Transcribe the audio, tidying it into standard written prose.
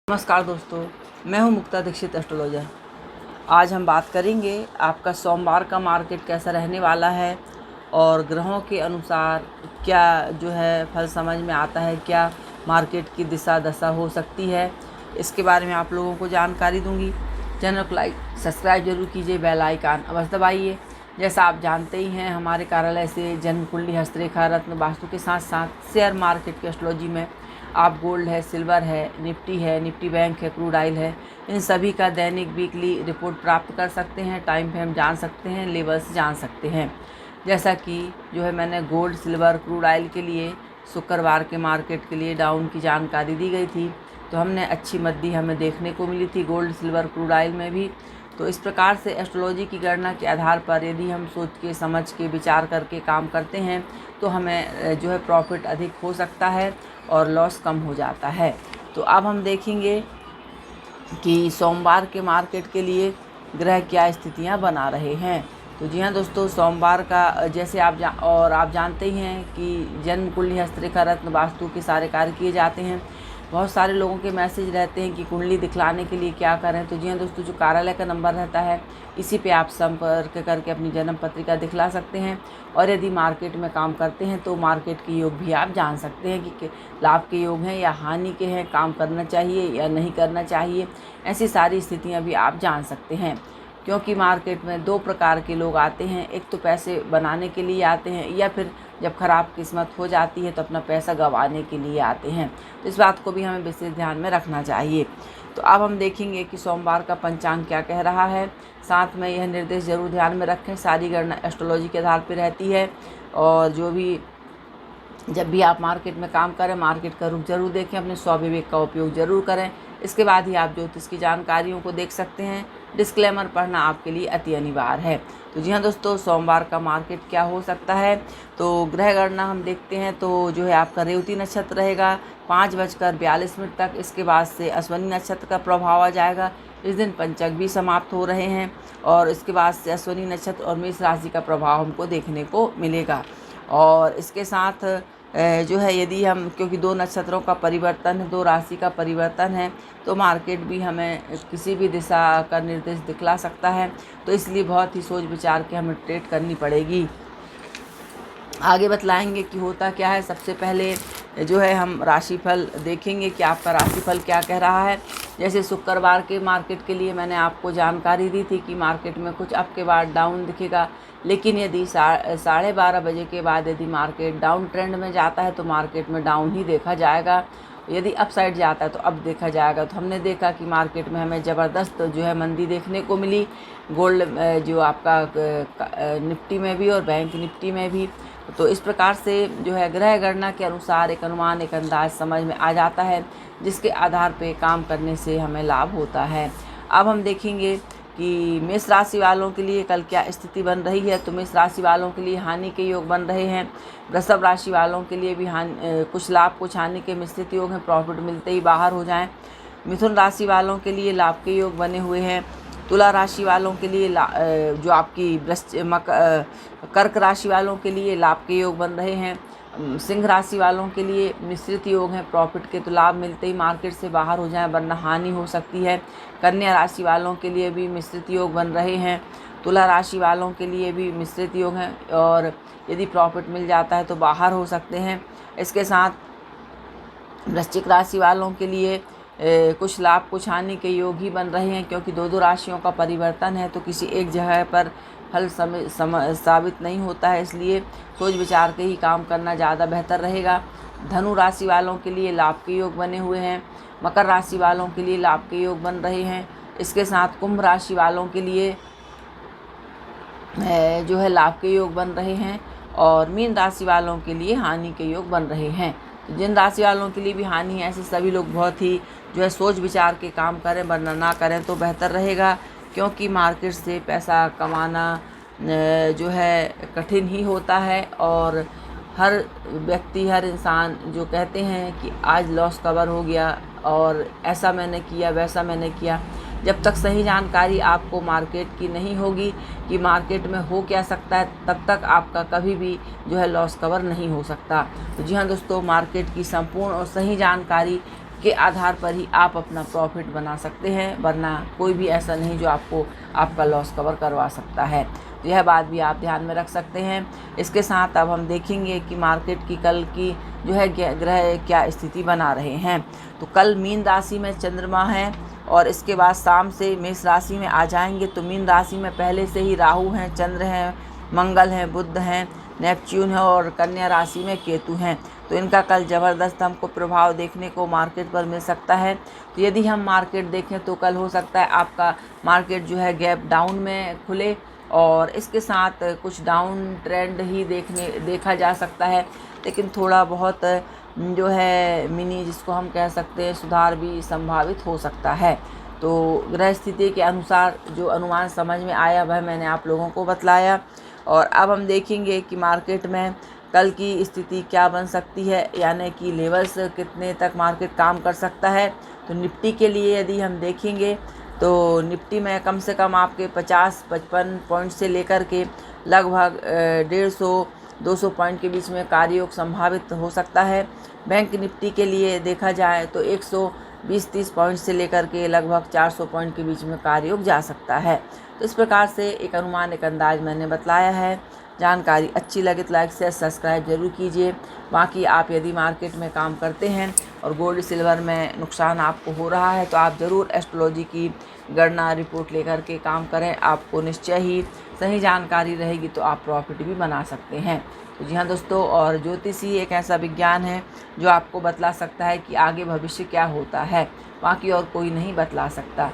नमस्कार दोस्तों, मैं हूं मुक्ता दीक्षित एस्ट्रोलॉजर। आज हम बात करेंगे आपका सोमवार का मार्केट कैसा रहने वाला है और ग्रहों के अनुसार क्या जो है फल समझ में आता है, क्या मार्केट की दिशा दशा हो सकती है, इसके बारे में आप लोगों को जानकारी दूंगी। चैनल को लाइक सब्सक्राइब जरूर कीजिए, बेल आइकन अवश्य दबाइए। जैसा आप जानते ही हैं, हमारे कार्यालय से जन्म कुंडली, हस्तरेखा, रत्न, वास्तु के साथ साथ शेयर मार्केट की एस्ट्रोलॉजी में आप गोल्ड है, सिल्वर है, निफ्टी बैंक है, क्रूड ऑयल है, इन सभी का दैनिक वीकली रिपोर्ट प्राप्त कर सकते हैं। टाइम फ्रेम जान सकते हैं, लेवल्स जान सकते हैं। जैसा कि जो है मैंने गोल्ड, सिल्वर, क्रूड ऑयल के लिए शुक्रवार के मार्केट के लिए डाउन की जानकारी दी गई थी, तो हमने अच्छी मद्दी हमें देखने को मिली थी गोल्ड, सिल्वर, क्रूड ऑयल में भी। तो इस प्रकार से एस्ट्रोलॉजी की गणना के आधार पर यदि हम सोच के, समझ के, विचार करके काम करते हैं तो हमें जो है प्रॉफिट अधिक हो सकता है और लॉस कम हो जाता है। तो अब हम देखेंगे कि सोमवार के मार्केट के लिए ग्रह क्या स्थितियां बना रहे हैं। तो जी हाँ दोस्तों, सोमवार का जैसे आप जानते ही हैं कि जन्म कुंडली, हस्तरेखा, रत्न, वास्तु के सारे कार्य किए जाते हैं। बहुत सारे लोगों के मैसेज रहते हैं कि कुंडली दिखलाने के लिए क्या करें। तो जी हाँ दोस्तों, जो कार्यालय का नंबर रहता है इसी पे आप संपर्क करके अपनी जन्म पत्रिका दिखला सकते हैं। और यदि मार्केट में काम करते हैं तो मार्केट के योग भी आप जान सकते हैं कि लाभ के योग हैं या हानि के हैं, काम करना चाहिए या नहीं करना चाहिए, ऐसी सारी स्थितियाँ भी आप जान सकते हैं। क्योंकि मार्केट में दो प्रकार के लोग आते हैं, एक तो पैसे बनाने के लिए आते हैं या फिर जब ख़राब किस्मत हो जाती है तो अपना पैसा गंवाने के लिए आते हैं। तो इस बात को भी हमें विशेष ध्यान में रखना चाहिए। तो अब हम देखेंगे कि सोमवार का पंचांग क्या कह रहा है। साथ में यह निर्देश जरूर ध्यान में रखें, सारी गणना एस्ट्रोलॉजी के आधार पर रहती है। और जब भी आप मार्केट में काम करें, मार्केट का रुख जरूर देखें, अपने स्वविवेक का उपयोग जरूर करें। इसके बाद ही आप ज्योतिष की जानकारियों को देख सकते हैं। डिस्क्लेमर पढ़ना आपके लिए अति अनिवार्य है। तो जी हाँ दोस्तों, सोमवार का मार्केट क्या हो सकता है। तो ग्रह गणना हम देखते हैं तो जो है आपका रेवती नक्षत्र रहेगा 5:42 तक। इसके बाद से अश्विनी नक्षत्र का प्रभाव आ जाएगा। इस दिन पंचक भी समाप्त हो रहे हैं और इसके बाद से अश्विनी नक्षत्र और मेष राशि का प्रभाव हमको देखने को मिलेगा। और इसके साथ जो है यदि हम, क्योंकि 2 नक्षत्रों का परिवर्तन है, 2 राशि का परिवर्तन है, तो मार्केट भी हमें किसी भी दिशा का निर्देश दिखला सकता है। तो इसलिए बहुत ही सोच विचार के हमें ट्रेड करनी पड़ेगी। आगे बतलाएंगे कि होता क्या है। सबसे पहले जो है हम राशिफल देखेंगे कि आपका राशिफल क्या कह रहा है। जैसे शुक्रवार के मार्केट के लिए मैंने आपको जानकारी दी थी कि मार्केट में कुछ अप के बाद डाउन दिखेगा, लेकिन यदि 12:30 बजे के बाद यदि मार्केट डाउन ट्रेंड में जाता है तो मार्केट में डाउन ही देखा जाएगा। यदि अप साइड जाता है तो अप देखा जाएगा। तो हमने देखा कि मार्केट में हमें ज़बरदस्त जो है मंदी देखने को मिली, गोल्ड जो आपका निफ्टी में भी और बैंक निफ्टी में भी। तो इस प्रकार से जो है ग्रह गणना के अनुसार एक अनुमान, एक अंदाज समझ में आ जाता है, जिसके आधार पे काम करने से हमें लाभ होता है। अब हम देखेंगे कि मेष राशि वालों के लिए कल क्या स्थिति बन रही है। तो मेष राशि वालों के लिए हानि के योग बन रहे हैं। वृषभ राशि वालों के लिए भी कुछ लाभ कुछ हानि के मिश्रित योग हैं, प्रॉफिट मिलते ही बाहर हो जाएं। मिथुन राशि वालों के लिए लाभ के योग बने हुए हैं। तुला राशि वालों के लिए जो आपकी कर्क राशि वालों के लिए लाभ के योग बन रहे हैं। सिंह राशि वालों के लिए मिश्रित योग हैं, प्रॉफिट के तो लाभ मिलते ही मार्केट से बाहर हो जाएं, वरना हानि हो सकती है। कन्या राशि वालों के लिए भी मिश्रित योग बन रहे हैं। तुला राशि वालों के लिए भी मिश्रित योग हैं और यदि प्रॉफिट मिल जाता है तो बाहर हो सकते हैं। इसके साथ वृश्चिक राशि वालों के लिए कुछ लाभ कुछ हानि के योग ही बन रहे हैं, क्योंकि 2 राशियों का परिवर्तन है तो किसी एक जगह पर फल साबित नहीं होता है, इसलिए सोच विचार के ही काम करना ज़्यादा बेहतर रहेगा। धनु राशि वालों के लिए लाभ के योग बने हुए हैं। मकर राशि वालों के लिए लाभ के योग बन रहे हैं। इसके साथ कुंभ राशि वालों के लिए जो है लाभ के योग बन रहे हैं और मीन राशि वालों के लिए हानि के योग बन रहे हैं। तो जिन राशि वालों के लिए भी हानि है, ऐसे सभी लोग बहुत ही जो है सोच विचार के काम करें, वरना ना करें तो बेहतर रहेगा। क्योंकि मार्केट से पैसा कमाना जो है कठिन ही होता है और हर व्यक्ति, हर इंसान जो कहते हैं कि आज लॉस कवर हो गया और ऐसा मैंने किया, वैसा मैंने किया, जब तक सही जानकारी आपको मार्केट की नहीं होगी कि मार्केट में हो क्या सकता है, तब तक आपका कभी भी जो है लॉस कवर नहीं हो सकता। तो जी हाँ दोस्तों, मार्केट की संपूर्ण और सही जानकारी के आधार पर ही आप अपना प्रॉफिट बना सकते हैं, वरना कोई भी ऐसा नहीं जो आपको आपका लॉस कवर करवा सकता है। तो यह बात भी आप ध्यान में रख सकते हैं। इसके साथ अब हम देखेंगे कि मार्केट की कल की जो है ग्रह क्या स्थिति बना रहे हैं। तो कल मीन राशि में चंद्रमा है और इसके बाद शाम से मेष राशि में आ जाएंगे। तो मीन राशि में पहले से ही राहु हैं, चंद्र हैं, मंगल हैं, बुध हैं, नेपच्यून है और कन्या राशि में केतु हैं। तो इनका कल ज़बरदस्त हमको प्रभाव देखने को मार्केट पर मिल सकता है। तो यदि हम मार्केट देखें तो कल हो सकता है आपका मार्केट जो है गैप डाउन में खुले और इसके साथ कुछ डाउन ट्रेंड ही देखा जा सकता है, लेकिन थोड़ा बहुत जो है मिनी जिसको हम कह सकते हैं सुधार भी संभावित हो सकता है। तो ग्रह स्थिति के अनुसार जो अनुमान समझ में आया वह मैंने आप लोगों को बतलाया। और अब हम देखेंगे कि मार्केट में कल की स्थिति क्या बन सकती है, यानी कि लेवल्स कितने तक मार्केट काम कर सकता है। तो निफ्टी के लिए यदि हम देखेंगे तो निफ्टी में कम से कम आपके 50-55 पॉइंट से लेकर के लगभग 150-200 पॉइंट के बीच में कार्ययोग संभावित हो सकता है। बैंक निफ्टी के लिए देखा जाए तो 120-30 पॉइंट से लेकर के लगभग 400 पॉइंट के बीच में कार्ययोग जा सकता है। तो इस प्रकार से एक अनुमान, एक अंदाज मैंने बतलाया है। जानकारी अच्छी लगे तो लाइक शेयर सब्सक्राइब जरूर कीजिए। बाकी आप यदि मार्केट में काम करते हैं और गोल्ड सिल्वर में नुकसान आपको हो रहा है तो आप ज़रूर एस्ट्रोलॉजी की गणना रिपोर्ट लेकर के काम करें। आपको निश्चय ही सही जानकारी रहेगी तो आप प्रॉफिट भी बना सकते हैं। तो जी हाँ दोस्तों, और ज्योतिष ही एक ऐसा विज्ञान है जो आपको बतला सकता है कि आगे भविष्य क्या होता है, बाकी और कोई नहीं बतला सकता।